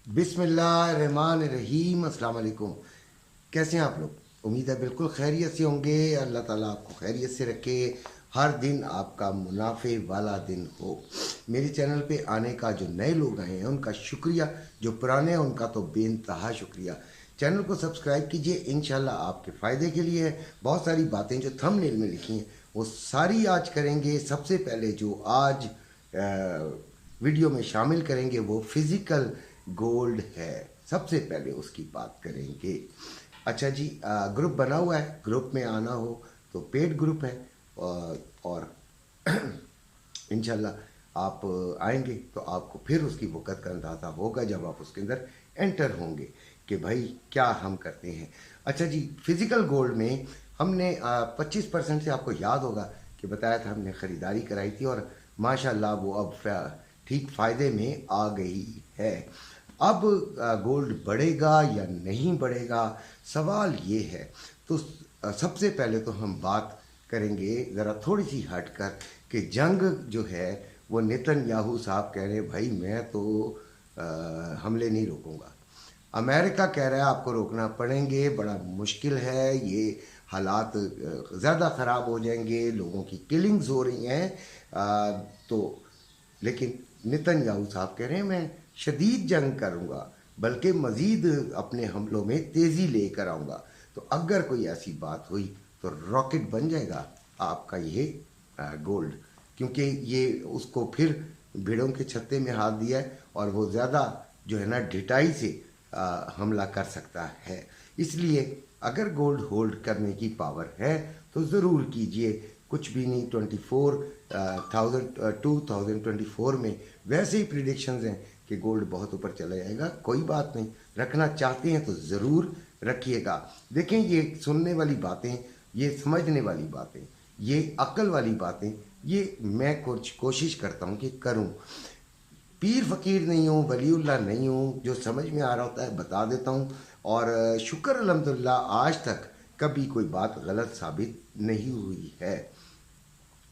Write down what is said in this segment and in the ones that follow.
बिस्मिल्लाहिर्रहमानिर्रहीम। अस्सलाम वालेकुम। कैसे हैं आप लोग? उम्मीद है बिल्कुल खैरियत से होंगे। अल्लाह ताला आपको खैरियत से रखे, हर दिन आपका मुनाफे वाला दिन हो। मेरे चैनल पे आने का जो नए लोग आए हैं उनका शुक्रिया, जो पुराने हैं उनका तो बेइंतहा शुक्रिया। चैनल को सब्सक्राइब कीजिए, इंशाल्लाह आपके फ़ायदे के लिए है। बहुत सारी बातें जो थंबनेल में लिखी हैं वो सारी आज करेंगे। सबसे पहले जो आज वीडियो में शामिल करेंगे वो फिज़िकल गोल्ड है। सबसे पहले उसकी बात करेंगे। अच्छा जी, ग्रुप बना हुआ है, ग्रुप में आना हो तो पेड ग्रुप है। और इंशाल्लाह आप आएंगे तो आपको फिर उसकी वक़्त का अंदाज़ा होगा जब आप उसके अंदर एंटर होंगे कि भाई क्या हम करते हैं। अच्छा जी, फिज़िकल गोल्ड में हमने 25% से, आपको याद होगा कि बताया था, हमने ख़रीदारी कराई थी और माशाल्लाह वो अब ठीक फ़ायदे में आ गई है। अब गोल्ड बढ़ेगा या नहीं बढ़ेगा, सवाल ये है। तो सबसे पहले तो हम बात करेंगे ज़रा थोड़ी सी हटकर कि जंग जो है वो नेतन्याहू साहब कह रहे हैं भाई मैं तो हमले नहीं रोकूंगा। अमेरिका कह रहा है आपको रोकना पड़ेंगे, बड़ा मुश्किल है, ये हालात ज़्यादा ख़राब हो जाएंगे, लोगों की किलिंग्स हो रही हैं। तो लेकिन नेतन्याहू साहब कह रहे हैं मैं शदीद जंग करूंगा, बल्कि मज़ीद अपने हमलों में तेज़ी लेकर आऊँगा। तो अगर कोई ऐसी बात हुई तो रॉकेट बन जाएगा आपका ये गोल्ड, क्योंकि ये उसको फिर भेड़ों के छत्ते में हाथ दिया है और वो ज़्यादा जो है ना ढिठाई से हमला कर सकता है। इसलिए अगर गोल्ड होल्ड करने की पावर है तो ज़रूर कीजिए। कुछ भी नहीं, 2024 में वैसे ही प्रिडिक्शंस हैं कि गोल्ड बहुत ऊपर चला जाएगा। कोई बात नहीं, रखना चाहते हैं तो ज़रूर रखिएगा। देखें, ये सुनने वाली बातें, ये समझने वाली बातें, ये अक्ल वाली बातें, ये मैं कुछ कोशिश करता हूँ कि करूँ। पीर फ़कीर नहीं हूँ, वलीउल्लाह नहीं हूँ, जो समझ में आ रहा होता है बता देता हूँ। और शुक्र अल्हम्दुलिल्लाह आज तक कभी कोई बात गलत साबित नहीं हुई है।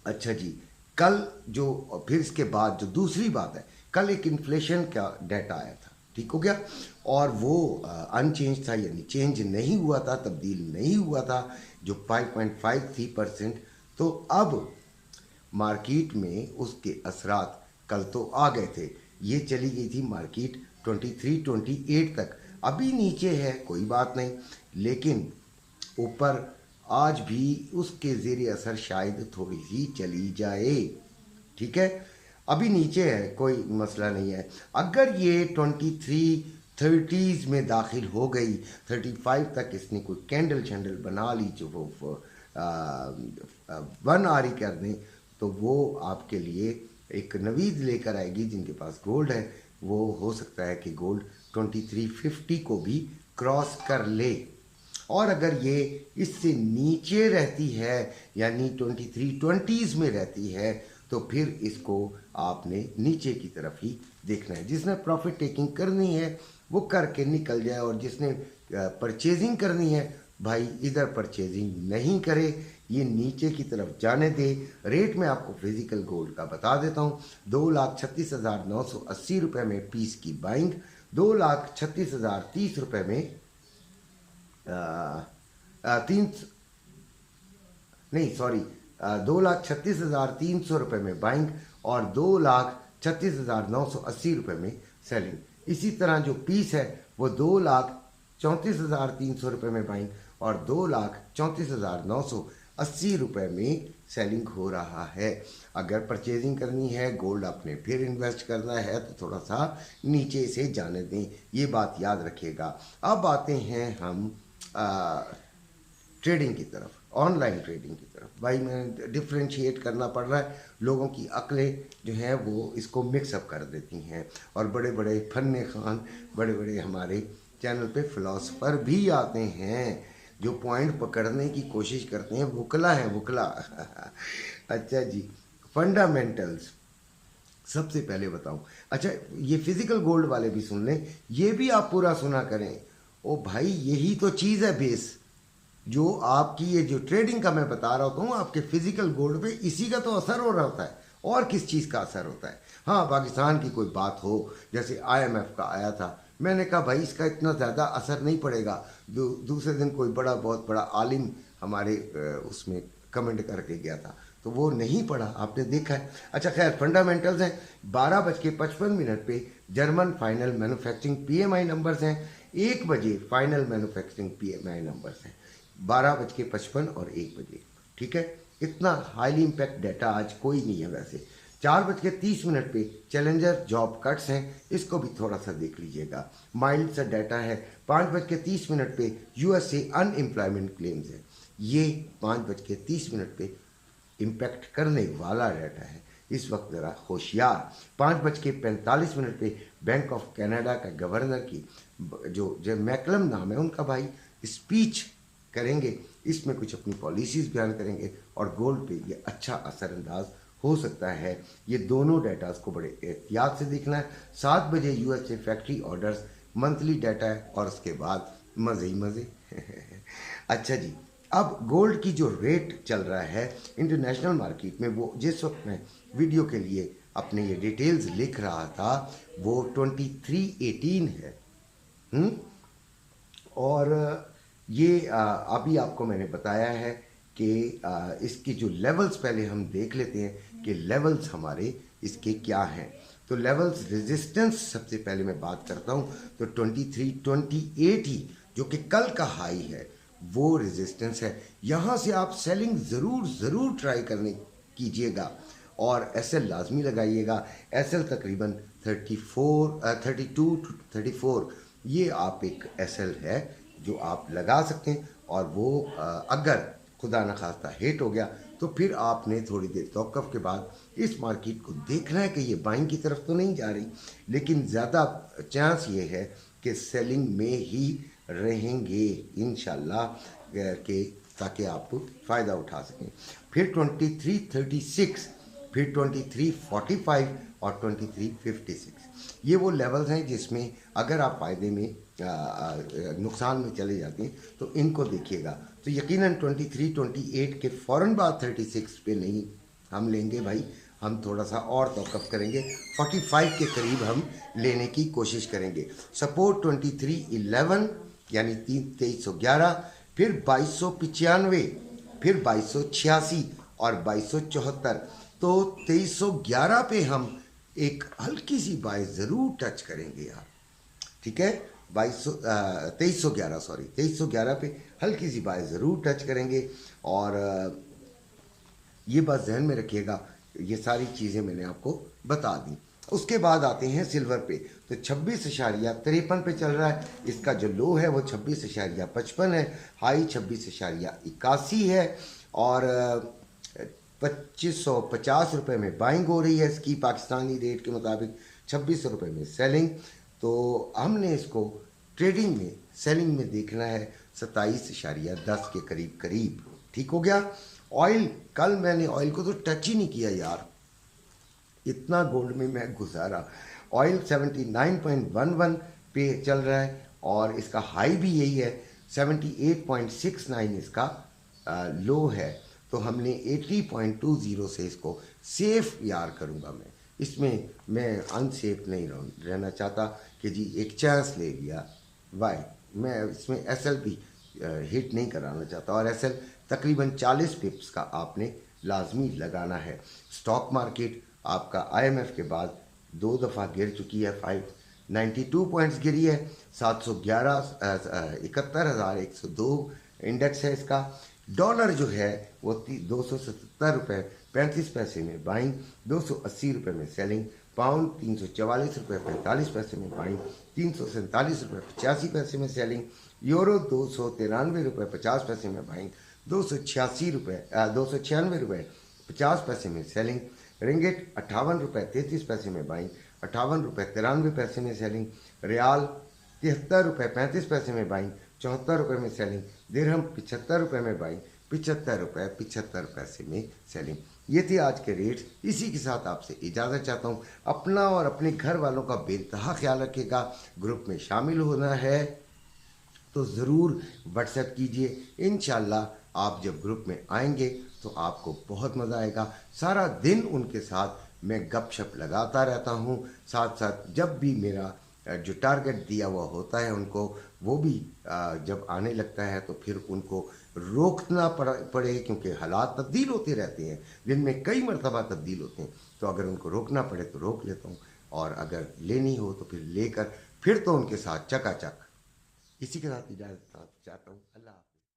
अच्छा जी, कल जो फिर इसके बाद जो दूसरी बात है, कल एक इन्फ्लेशन का डाटा आया था, ठीक हो गया, और वो अनचेंज था, यानी चेंज नहीं हुआ था, तब्दील नहीं हुआ था, जो 5.53%। तो अब मार्केट में उसके असरात कल तो आ गए थे। ये चली गई थी मार्केट 23-28 तक। अभी नीचे है, कोई बात नहीं, लेकिन ऊपर आज भी उसके ज़ेरे असर शायद थोड़ी सी चली जाए। ठीक है, अभी नीचे है, कोई मसला नहीं है। अगर ये 23-30s में दाखिल हो गई, 35 तक इसने कोई कैंडल शैंडल बना ली जो वो 1 आरी कर दें, तो वो आपके लिए एक नवीद लेकर आएगी। जिनके पास गोल्ड है वो हो सकता है कि गोल्ड 2350 को भी क्रॉस कर ले। और अगर ये इससे नीचे रहती है, यानी 2320s में रहती है, तो फिर इसको आपने नीचे की तरफ ही देखना है। जिसने प्रॉफिट टेकिंग करनी है वो करके निकल जाए, और जिसने परचेजिंग करनी है भाई इधर परचेजिंग नहीं करे, ये नीचे की तरफ जाने दे। रेट में आपको फिजिकल गोल्ड का बता देता हूँ। 2,36,980 रुपये में पीस की बाइंग, 2,36,030 रुपये में तीन, नहीं सॉरी, 2,36,300 रुपये में बाइंग और 2,36,980 रुपये में सेलिंग। इसी तरह जो पीस है वो 2,34,300 रुपये में बाइंग और 2,34,980 रुपये में सेलिंग हो रहा है। अगर परचेजिंग करनी है, गोल्ड आपने फिर इन्वेस्ट करना है, तो थोड़ा सा नीचे से जाने दें, ये बात याद रखिएगा। अब आते हैं हम ट्रेडिंग की तरफ, ऑनलाइन ट्रेडिंग की तरफ। भाई मैं डिफ्रेंशिएट करना पड़ रहा है, लोगों की अक्लें जो हैं वो इसको मिक्सअप कर देती हैं, और बड़े बड़े फन्ने खान, बड़े बड़े हमारे चैनल पे फिलोसफर भी आते हैं जो पॉइंट पकड़ने की कोशिश करते हैं। वुकला है, वुकला। अच्छा जी, फंडामेंटल्स सबसे पहले बताऊं। अच्छा, ये फिजिकल गोल्ड वाले भी सुन लें, ये भी आप पूरा सुना करें। ओ भाई, यही तो चीज़ है बेस, जो आपकी ये जो ट्रेडिंग का मैं बता रहा होता हूँ आपके फिजिकल गोल्ड पे, इसी का तो असर हो रहा होता है। और किस चीज़ का असर होता है? हाँ, पाकिस्तान की कोई बात हो, जैसे IMF का आया था, मैंने कहा भाई इसका इतना ज़्यादा असर नहीं पड़ेगा। दूसरे दिन कोई बहुत बड़ा आलिम हमारे उसमें कमेंट करके गया था, तो वो नहीं पढ़ा, आपने देखा है। अच्छा खैर, फंडामेंटल्स हैं। 12:55 पे German final manufacturing PMI numbers हैं। 1 बजे फाइनल मैन्युफैक्चरिंग पीएमआई नंबर्स हैं, 12:55 और 1 बजे। ठीक है, इतना हाईली इम्पैक्ट डाटा आज कोई नहीं है वैसे। 4:30 पे चैलेंजर जॉब कट्स हैं, इसको भी थोड़ा सा देख लीजिएगा, माइल्ड सा डाटा है। 5:30 पे यूएसए अनएम्प्लॉयमेंट क्लेम्स है, ये 5:30 पे इम्पैक्ट करने वाला डाटा है, इस वक्त ज़रा होशियार। 5:45 पे बैंक ऑफ कनाडा का गवर्नर की जो मैकलम नाम है उनका भाई, स्पीच करेंगे, इसमें कुछ अपनी पॉलिसीज़ बयान करेंगे और गोल्ड पे ये अच्छा असरअंदाज हो सकता है। ये दोनों डाटास को बड़े एहतियात से देखना है। 7 बजे USA factory orders monthly data है और उसके बाद मज़े ही मज़े। अच्छा जी, अब गोल्ड की जो रेट चल रहा है इंटरनेशनल मार्केट में, वो जिस वक्त मैं वीडियो के लिए अपने ये डिटेल्स लिख रहा था वो 2318 है। और ये अभी आपको मैंने बताया है कि इसके जो लेवल्स पहले हम देख लेते हैं कि लेवल्स हमारे इसके क्या हैं। तो लेवल्स रेजिस्टेंस सबसे पहले मैं बात करता हूँ, तो 2328 ही जो कि कल का हाई है वो रेजिस्टेंस है। यहाँ से आप सेलिंग ज़रूर ट्राई करने कीजिएगा और एसएल लाजमी लगाइएगा। एसएल तकरीबन 32 टू 34, ये आप एक एसएल है जो आप लगा सकते हैं। और वो अगर खुदा न खास्ता हिट हो गया तो फिर आपने थोड़ी देर तौक़ुफ़ के बाद इस मार्केट को देखना है कि ये बाइंग की तरफ तो नहीं जा रही, लेकिन ज़्यादा चांस ये है कि सेलिंग में ही रहेंगे इंशाल्लाह, के ताकि आप फ़ायदा उठा सकें। फिर 2336, फिर 2345 और 2356, ये वो लेवल्स हैं जिसमें अगर आप फ़ायदे में नुकसान में चले जाते हैं तो इनको देखिएगा। तो यकीनन 2328 के फ़ौरन बाद 36 पे नहीं हम लेंगे भाई, हम थोड़ा सा और तौक़ुफ़ करेंगे, 45 के करीब हम लेने की कोशिश करेंगे। सपोर्ट 2311 यानी 2311, फिर 2295, फिर 2286 और 2274। तो 2311 पे हम एक हल्की सी बाय ज़रूर टच करेंगे यार, ठीक है। 2311 पे हल्की सी बाय ज़रूर टच करेंगे। और ये बात जहन में रखिएगा, ये सारी चीज़ें मैंने आपको बता दी। उसके बाद आते हैं सिल्वर पे, तो 26.53 पे चल रहा है। इसका जो लो है वो 26.55 है, हाई 26.81 है और 2550 रुपये में बाइंग हो रही है इसकी, पाकिस्तानी रेट के मुताबिक 2600 रुपये में सेलिंग। तो हमने इसको ट्रेडिंग में सेलिंग में देखना है 27.10 के करीब। ठीक हो गया। ऑयल, कल मैंने ऑयल को तो टच ही नहीं किया यार, इतना गोल्ड में मैं गुजारा। ऑयल 79.11 पे चल रहा है और इसका हाई भी यही है, 78.69 इसका लो है। तो हमने 80.20 से इसको सेफ यार करूँगा मैं, इसमें मैं अनसेफ नहीं रहना चाहता कि जी एक चांस ले लिया। वाई मैं इसमें एसएल भी हिट नहीं कराना चाहता, और एसएल तकरीबन 40 पिप्स का आपने लाजमी लगाना है। स्टॉक मार्केट आपका आईएमएफ के बाद 2 दफ़ा गिर चुकी है, 592 पॉइंट्स गिरी है। 71,102 इंडेक्स है इसका। डॉलर जो है वो 277 रुपये 35 पैसे में बाइंग, 280 रुपये में सेलिंग। पाउंड 344 रुपये 45 पैसे में बाइंग, 347 रुपये 85 पैसे में सेलिंग। यूरो 293 रुपये 50 पैसे में बाइंग, 296 रुपये 50 पैसे में सेलिंग। रिंगिट 58 रुपये 33 पैसे में बाइंग, 58 रुपये 93 पैसे में सेलिंग। रियाल 73 रुपये 35 पैसे में बाइंग, 74 रुपये में सेलिंग। दिरहम 75 रुपये में बाइंग, 75 रुपये 75 पैसे में सेलिंग। ये थी आज के रेट्स। इसी के साथ आपसे इजाज़त चाहता हूँ। अपना और अपने घर वालों का बेइंतहा ख्याल रखिएगा। ग्रुप में शामिल होना है तो ज़रूर व्हाट्सएप कीजिए। इंशाल्लाह आप जब ग्रुप में आएंगे तो आपको बहुत मज़ा आएगा। सारा दिन उनके साथ मैं गपशप लगाता रहता हूँ, साथ साथ जब भी मेरा जो टारगेट दिया हुआ होता है उनको, वो भी जब आने लगता है तो फिर उनको रोकना पड़े, क्योंकि हालात तब्दील होते रहते हैं, दिन में कई मरतबा तब्दील होते हैं। तो अगर उनको रोकना पड़े तो रोक लेता हूँ, और अगर लेनी हो तो फिर लेकर फिर तो उनके साथ चकाचक। इसी के साथ इजाज़त चाहता हूँ। अल्लाह।